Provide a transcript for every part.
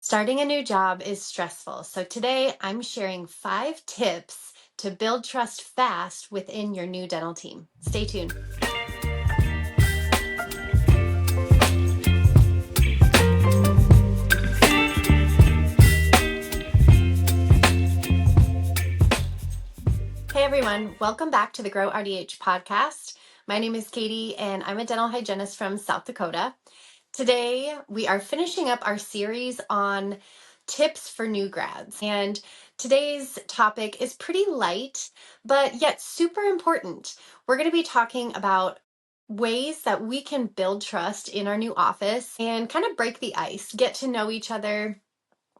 Starting a new job is stressful, so today I'm sharing 5 tips to build trust fast within your new dental team. Stay tuned. Hey everyone, welcome back to the Grow RDH podcast. My name is Katie and I'm a dental hygienist from South Dakota. Today we are finishing up our series on tips for new grads. And today's topic is pretty light, but yet super important. We're going to be talking about ways that we can build trust in our new office and kind of break the ice, get to know each other,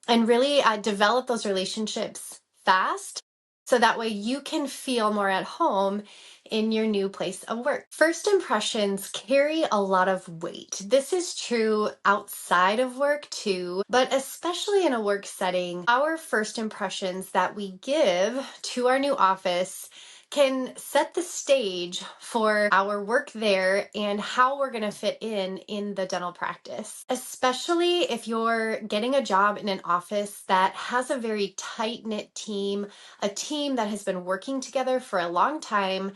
and really develop those relationships fast so that way you can feel more at home in your new place of work. First impressions carry a lot of weight. This is true outside of work too, but especially in a work setting, our first impressions that we give to our new office can set the stage for our work there and how we're going to fit in the dental practice. Especially if you're getting a job in an office that has a very tight-knit team, a team that has been working together for a long time.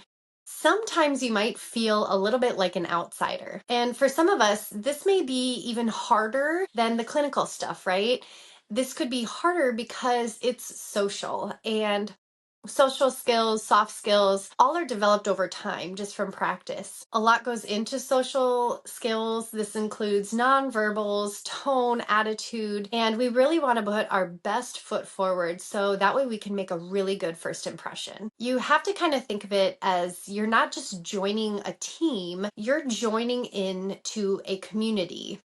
Sometimes you might feel a little bit like an outsider. And for some of us, this may be even harder than the clinical stuff, right? This could be harder because it's social, and social skills, soft skills, all are developed over time just from practice. A lot goes into social skills. This includes nonverbals, tone, attitude, and we really want to put our best foot forward so that way we can make a really good first impression. You have to kind of think of it as you're not just joining a team, you're joining into a community.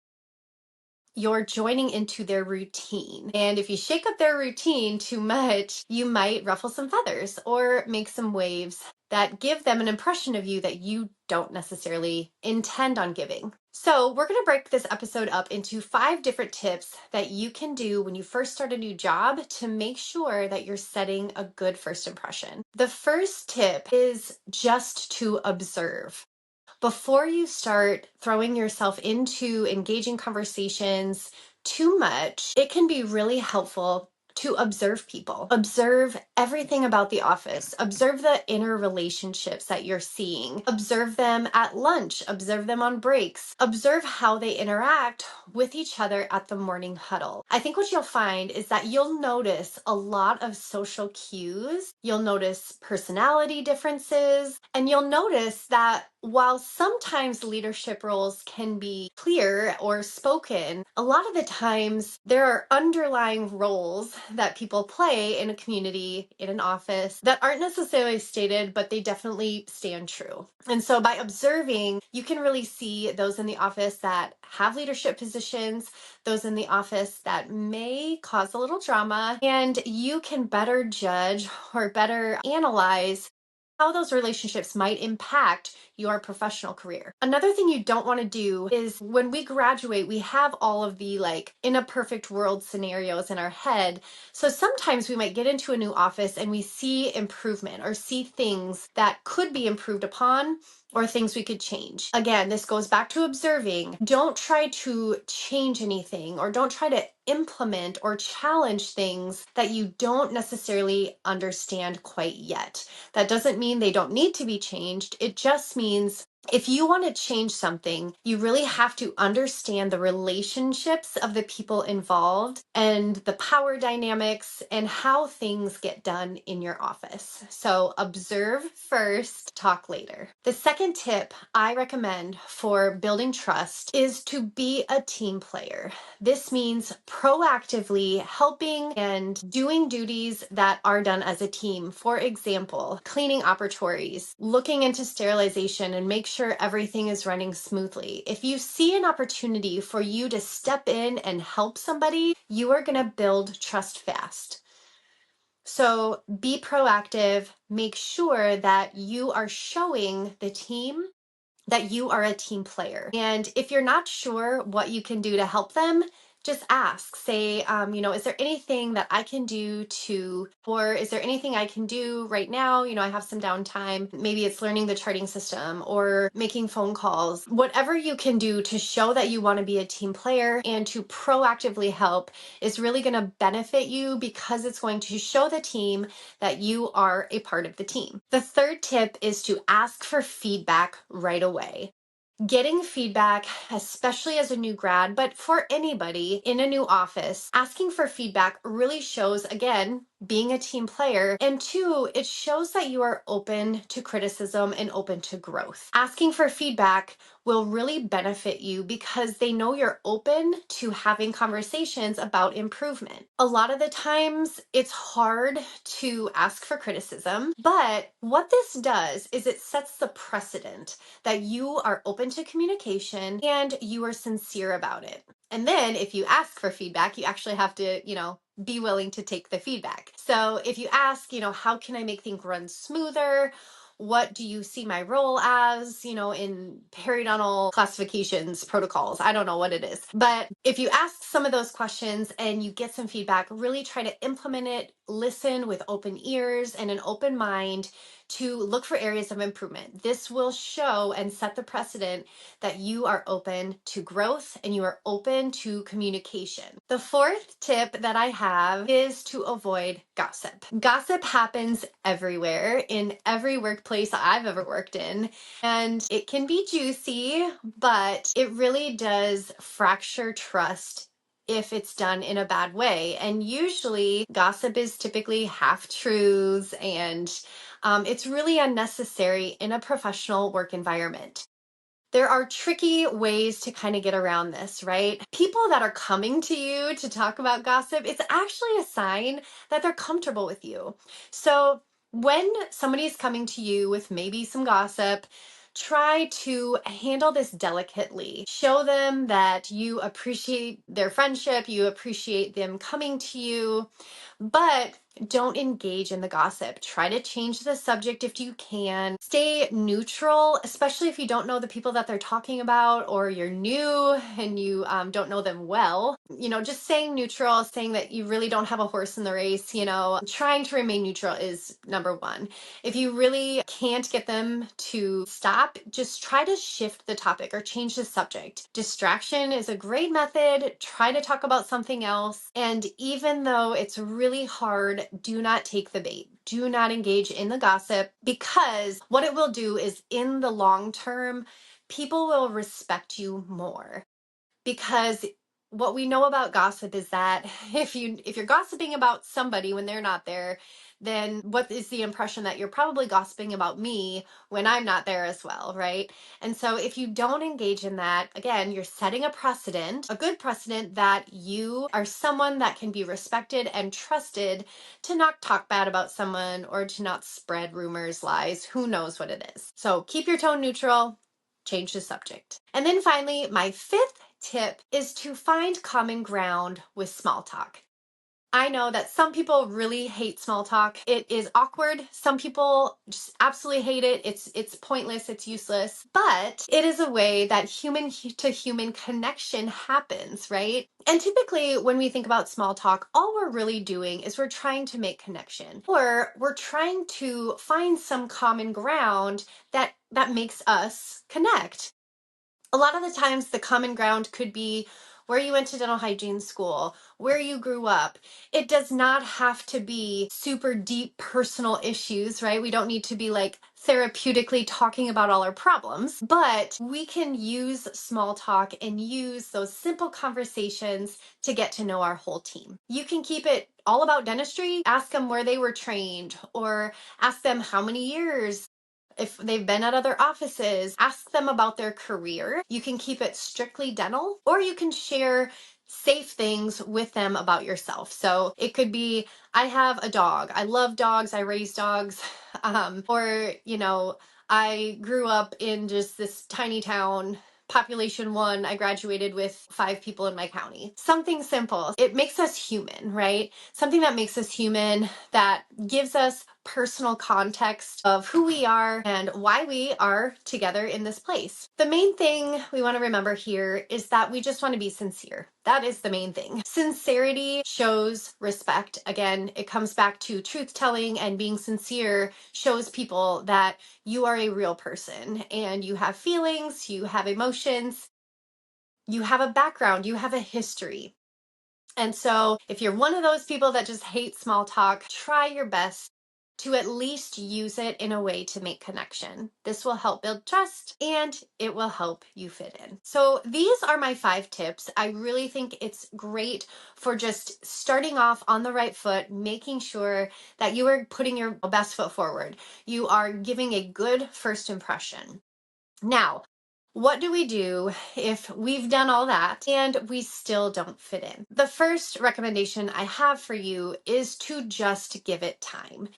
You're joining into their routine. And if you shake up their routine too much, you might ruffle some feathers or make some waves that give them an impression of you that you don't necessarily intend on giving. So we're going to break this episode up into 5 different tips that you can do when you first start a new job to make sure that you're setting a good first impression. The first tip is just to observe. Before you start throwing yourself into engaging conversations too much, it can be really helpful to observe people. Observe everything about the office. Observe the inner relationships that you're seeing. Observe them at lunch. Observe them on breaks. Observe how they interact with each other at the morning huddle. I think what you'll find is that you'll notice a lot of social cues. You'll notice personality differences, and you'll notice that while sometimes leadership roles can be clear or spoken, a lot of the times there are underlying roles that people play in a community, in an office, that aren't necessarily stated, but they definitely stand true. And so by observing, you can really see those in the office that have leadership positions, those in the office that may cause a little drama, and you can better judge or better analyze how those relationships might impact your professional career. Another thing you don't want to do is when we graduate, we have all of the in a perfect world scenarios in our head. So sometimes we might get into a new office and we see improvement or see things that could be improved upon or things we could change. Again, this goes back to observing. Don't try to change anything or don't try to implement or challenge things that you don't necessarily understand quite yet. That doesn't mean they don't need to be changed. It just means if you want to change something, you really have to understand the relationships of the people involved and the power dynamics and how things get done in your office. So observe first, talk later. The second tip I recommend for building trust is to be a team player. This means proactively helping and doing duties that are done as a team. For example, cleaning operatories, looking into sterilization and make sure everything is running smoothly. If you see an opportunity for you to step in and help somebody, you are going to build trust fast. So be proactive, make sure that you are showing the team that you are a team player. And if you're not sure what you can do to help them, just ask, say, is there anything that I can do or is there anything I can do right now? I have some downtime. Maybe it's learning the charting system or making phone calls. Whatever you can do to show that you want to be a team player and to proactively help is really going to benefit you because it's going to show the team that you are a part of the team. The third tip is to ask for feedback right away. Getting feedback, especially as a new grad, but for anybody in a new office, asking for feedback really shows, again, being a team player. And two, it shows that you are open to criticism and open to growth. Asking for feedback will really benefit you because they know you're open to having conversations about improvement. A lot of the times it's hard to ask for criticism, but what this does is it sets the precedent that you are open to communication and you are sincere about it. And then if you ask for feedback, you actually have to, be willing to take the feedback. So if you ask, how can I make things run smoother? What do you see my role as, in periodontal classifications, protocols? I don't know what it is. But if you ask some of those questions and you get some feedback, really try to implement it, listen with open ears and an open mind to look for areas of improvement. This will show and set the precedent that you are open to growth and you are open to communication. The fourth tip that I have is to avoid gossip. Gossip happens everywhere in every workplace I've ever worked in, and it can be juicy, but it really does fracture trust if it's done in a bad way. And usually gossip is typically half truths and it's really unnecessary in a professional work environment. There are tricky ways to kind of get around this, right? People that are coming to you to talk about gossip, it's actually a sign that they're comfortable with you. So when somebody's coming to you with maybe some gossip, try to handle this delicately. Show them that you appreciate their friendship, you appreciate them coming to you, but don't engage in the gossip. Try to change the subject if you can. Stay neutral, especially if you don't know the people that they're talking about or you're new and you don't know them well. Just staying neutral, saying that you really don't have a horse in the race, trying to remain neutral is number one. If you really can't get them to stop, just try to shift the topic or change the subject. Distraction is a great method. Try to talk about something else. And even though it's really hard, do not take the bait. Do not engage in the gossip because what it will do is in the long term, people will respect you more. Because what we know about gossip is that if you're gossiping about somebody when they're not there, then what is the impression that you're probably gossiping about me when I'm not there as well, right? And so if you don't engage in that, again, you're setting a precedent, a good precedent that you are someone that can be respected and trusted to not talk bad about someone or to not spread rumors, lies, who knows what it is. So keep your tone neutral, change the subject. And then finally, my fifth tip is to find common ground with small talk. I know that some people really hate small talk. It is awkward. Some people just absolutely hate it. It's pointless, it's useless. But it is a way that human to human connection happens, right? And typically when we think about small talk, all we're really doing is we're trying to make connection or we're trying to find some common ground that makes us connect. A lot of the times the common ground could be where you went to dental hygiene school, where you grew up. It does not have to be super deep personal issues, right? We don't need to be like therapeutically talking about all our problems, but we can use small talk and use those simple conversations to get to know our whole team. You can keep it all about dentistry, ask them where they were trained or ask them how many years. If they've been at other offices, ask them about their career. You can keep it strictly dental, or you can share safe things with them about yourself. So it could be, I have a dog. I love dogs. I raise dogs. Or, I grew up in just this tiny town. Population 1, I graduated with 5 people in my county. Something simple. It makes us human, right? Something that makes us human, that gives us personal context of who we are and why we are together in this place. The main thing we want to remember here is that we just want to be sincere. That is the main thing. Sincerity shows respect. Again, it comes back to truth telling, and being sincere shows people that you are a real person and you have feelings, you have emotions, you have a background, you have a history. And so if you're one of those people that just hate small talk, try your best to at least use it in a way to make connection. This will help build trust and it will help you fit in. So these are my 5 tips. I really think it's great for just starting off on the right foot, making sure that you are putting your best foot forward. You are giving a good first impression. Now, what do we do if we've done all that and we still don't fit in? The first recommendation I have for you is to just give it time.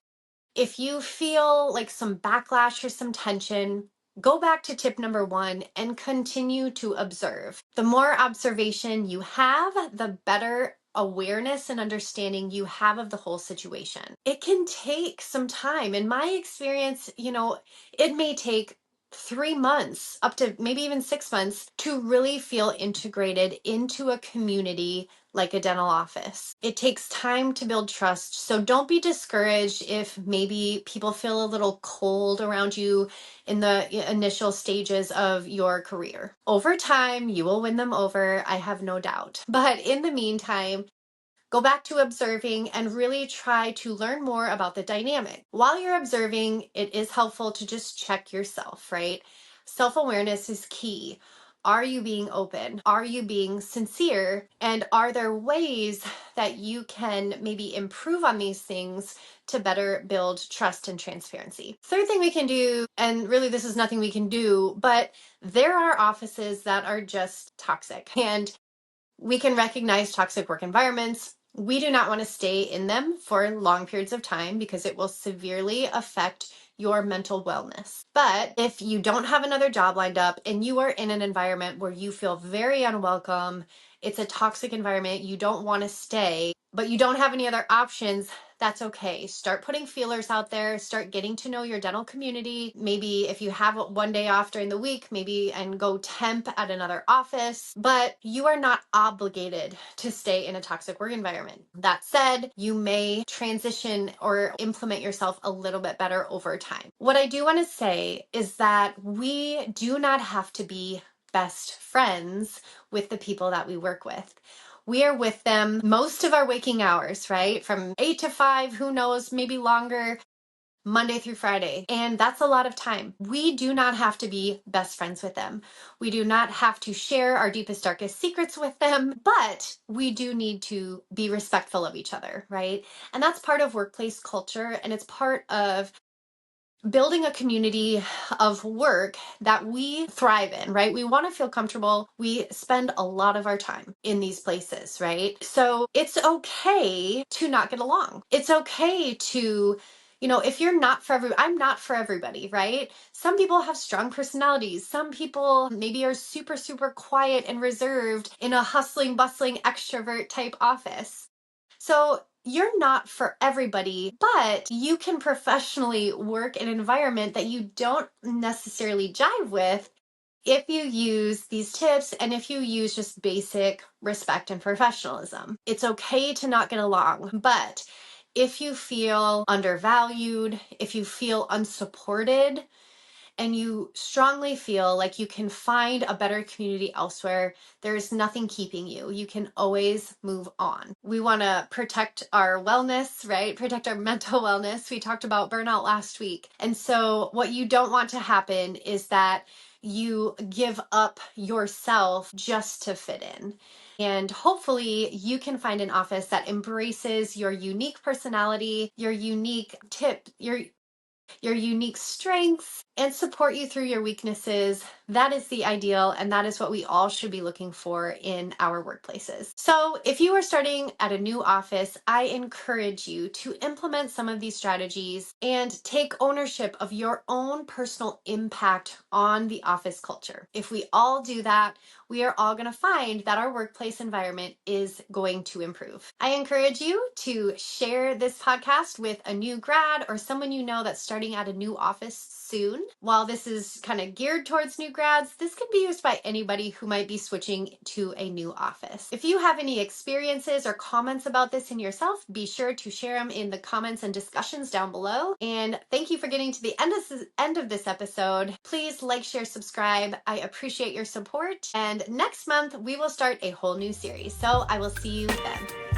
If you feel like some backlash or some tension, go back to tip number 1 and continue to observe. The more observation you have, the better awareness and understanding you have of the whole situation. It can take some time. In my experience, it may take 3 months, up to maybe even 6 months, to really feel integrated into a community like a dental office. It takes time to build trust, so don't be discouraged if maybe people feel a little cold around you in the initial stages of your career. Over time, you will win them over, I have no doubt. But in the meantime, go back to observing and really try to learn more about the dynamic. While you're observing, it is helpful to just check yourself, right? Self-awareness is key. Are you being open? Are you being sincere? And are there ways that you can maybe improve on these things to better build trust and transparency? Third thing we can do, and really this is nothing we can do, but there are offices that are just toxic, and we can recognize toxic work environments. We do not want to stay in them for long periods of time because it will severely affect your mental wellness. But if you don't have another job lined up and you are in an environment where you feel very unwelcome, it's a toxic environment, you don't want to stay, but you don't have any other options, that's okay. Start putting feelers out there, start getting to know your dental community. Maybe if you have one day off during the week, maybe and go temp at another office, but you are not obligated to stay in a toxic work environment. That said, you may transition or implement yourself a little bit better over time. What I do want to say is that we do not have to be best friends with the people that we work with. We are with them most of our waking hours, right? From 8 to 5, who knows, maybe longer, Monday through Friday. And that's a lot of time. We do not have to be best friends with them. We do not have to share our deepest, darkest secrets with them, but we do need to be respectful of each other, right? And that's part of workplace culture, and it's part of building a community of work that we thrive in, right? We want to feel comfortable. We spend a lot of our time in these places, right? So it's okay to not get along. It's okay to, if you're not for I'm not for everybody, right? Some people have strong personalities. Some people maybe are super, super quiet and reserved in a hustling, bustling, extrovert type office. So you're not for everybody, but you can professionally work in an environment that you don't necessarily jive with if you use these tips and if you use just basic respect and professionalism. It's okay to not get along, but if you feel undervalued, if you feel unsupported, and you strongly feel like you can find a better community elsewhere, there's nothing keeping you. You can always move on. We want to protect our wellness, right? Protect our mental wellness. We talked about burnout last week. And so what you don't want to happen is that you give up yourself just to fit in. And hopefully you can find an office that embraces your unique personality, your unique your unique strengths, and support you through your weaknesses. That is the ideal, and that is what we all should be looking for in our workplaces. So if you are starting at a new office, I encourage you to implement some of these strategies and take ownership of your own personal impact on the office culture. If we all do that, we are all going to find that our workplace environment is going to improve. I encourage you to share this podcast with a new grad or someone you know that's starting at a new office soon. While this is kind of geared towards new grads, this can be used by anybody who might be switching to a new office. If you have any experiences or comments about this in yourself, be sure to share them in the comments and discussions down below. And thank you for getting to the end of this episode. Please like, share, subscribe. I appreciate your support. And next month, we will start a whole new series. So I will see you then.